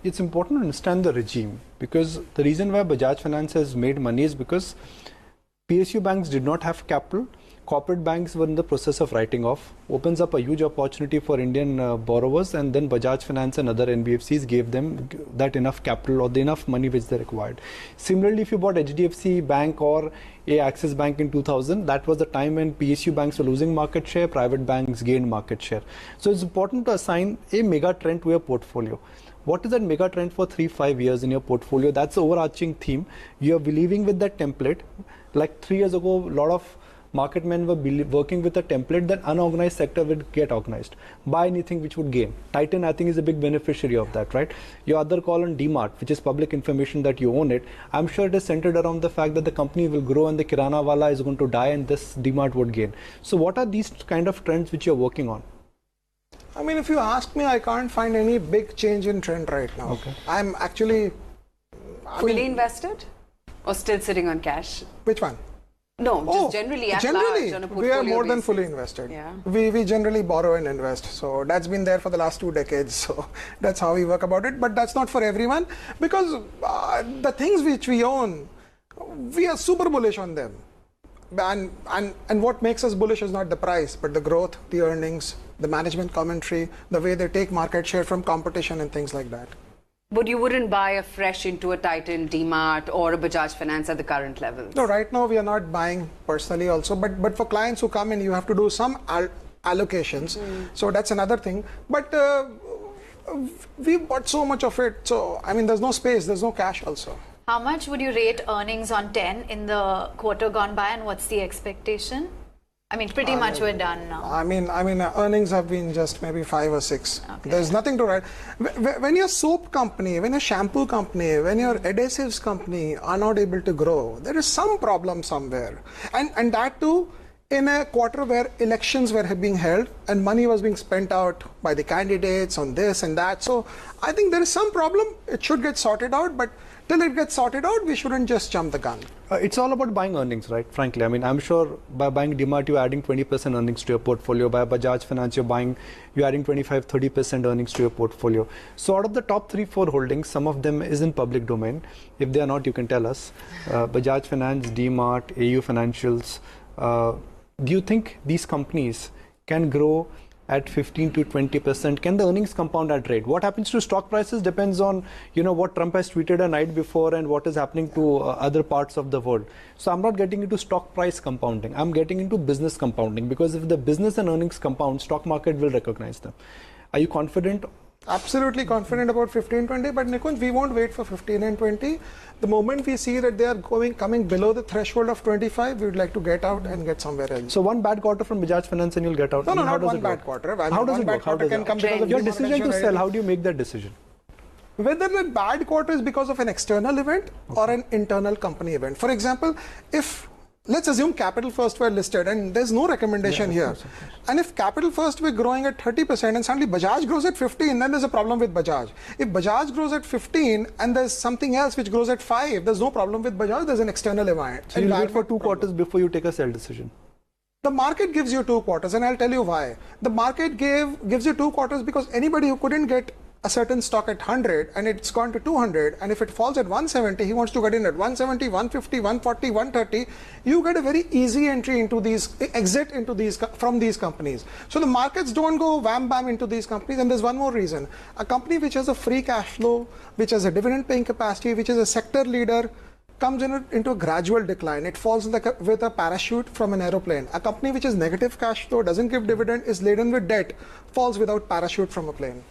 it's important to understand the regime, because the reason why Bajaj Finance has made money is because PSU banks did not have capital. Corporate banks were in the process of writing off, opens up a huge opportunity for Indian borrowers, and then Bajaj Finance and other NBFCs gave them that enough capital or the enough money which they required. Similarly, if you bought HDFC Bank or a Axis Bank in 2000, that was the time when PSU banks were losing market share, private banks gained market share. So it's important to assign a mega trend to your portfolio. What is that mega trend for 3-5 years in your portfolio? That's the overarching theme. You are believing with that template. Like 3 years ago, a lot of market men were working with a template that unorganized sector would get organized. Buy anything which would gain. Titan, I think, is a big beneficiary of that, right? Your other call on DMart, which is public information that you own it, I'm sure it is centered around the fact that the company will grow and the Kirana wala is going to die and this DMart would gain. So what are these kind of trends which you're working on? I mean, if you ask me, I can't find any big change in trend right now. Okay. I'm actually... Fully invested? Or still sitting on cash? Which one? No, just generally at large on a portfolio we are more than basis. fully invested. Yeah. We generally borrow and invest. So that's been there for the last 2 decades. So that's how we work about it. But that's not for everyone, because the things which we own, we are super bullish on them. And what makes us bullish is not the price, but the growth, the earnings, the management commentary, the way they take market share from competition and things like that. But you wouldn't buy a fresh into a Titan, DMart or a Bajaj Finance at the current level? No, right now we are not buying personally also, but for clients who come in, you have to do some allocations. So that's another thing. But we bought so much of it. So, I mean, there's no space, there's no cash also. How much would you rate earnings on 10 in the quarter gone by, and what's the expectation? I mean, pretty much we're done now. I mean, earnings have been just maybe 5 or 6. Okay. There's nothing to write. When your soap company, when your shampoo company, when your adhesives company are not able to grow, there is some problem somewhere. And that too, in a quarter where elections were being held and money was being spent out by the candidates on this and that. So I think there is some problem. It should get sorted out, but till it gets sorted out, we shouldn't just jump the gun. It's all about buying earnings, right? Frankly, I mean, I'm sure by buying DMart, you're adding 20% earnings to your portfolio. By Bajaj Finance, you're adding 25-30% earnings to your portfolio. So out of the top 3-4 holdings, some of them is in public domain. If they are not, you can tell us. Bajaj Finance, DMart, AU Financials. Do you think these companies can grow at 15 to 20%? Can the earnings compound at rate? What happens to stock prices depends on, what Trump has tweeted a night before and what is happening to other parts of the world. So I'm not getting into stock price compounding. I'm getting into business compounding, because if the business and earnings compound, stock market will recognize them. Are you confident? Absolutely confident about 15-20, but Nikunj, we won't wait for 15 and 20. The moment we see that they are coming below the threshold of 25, we would like to get out and get somewhere else. So one bad quarter from Bajaj Finance and you'll get out? No, not one bad quarter. How does it work? How does it work? Your decision to sell, how do you make that decision? Whether the bad quarter is because of an external event or an internal company event. For example, if let's assume Capital First were listed and there's no recommendation here. Of course. And if Capital First were growing at 30% and suddenly Bajaj grows at 15, then there's a problem with Bajaj. If Bajaj grows at 15 and there's something else which grows at 5, there's no problem with Bajaj, there's an external event. So you wait for 2 quarters before you take a sell decision? The market gives you 2 quarters, and I'll tell you why. The market gives you 2 quarters because anybody who couldn't get a certain stock at 100 and it's gone to 200, and if it falls at 170, he wants to get in at 170, 150, 140, 130. You get a very easy entry into these, exit into these from these companies. So the markets don't go wham bam into these companies. And there's one more reason: a company which has a free cash flow, which has a dividend paying capacity, which is a sector leader, comes into a gradual decline. It falls like with a parachute from an aeroplane. A company which has negative cash flow, doesn't give dividend, is laden with debt, falls without parachute from a plane.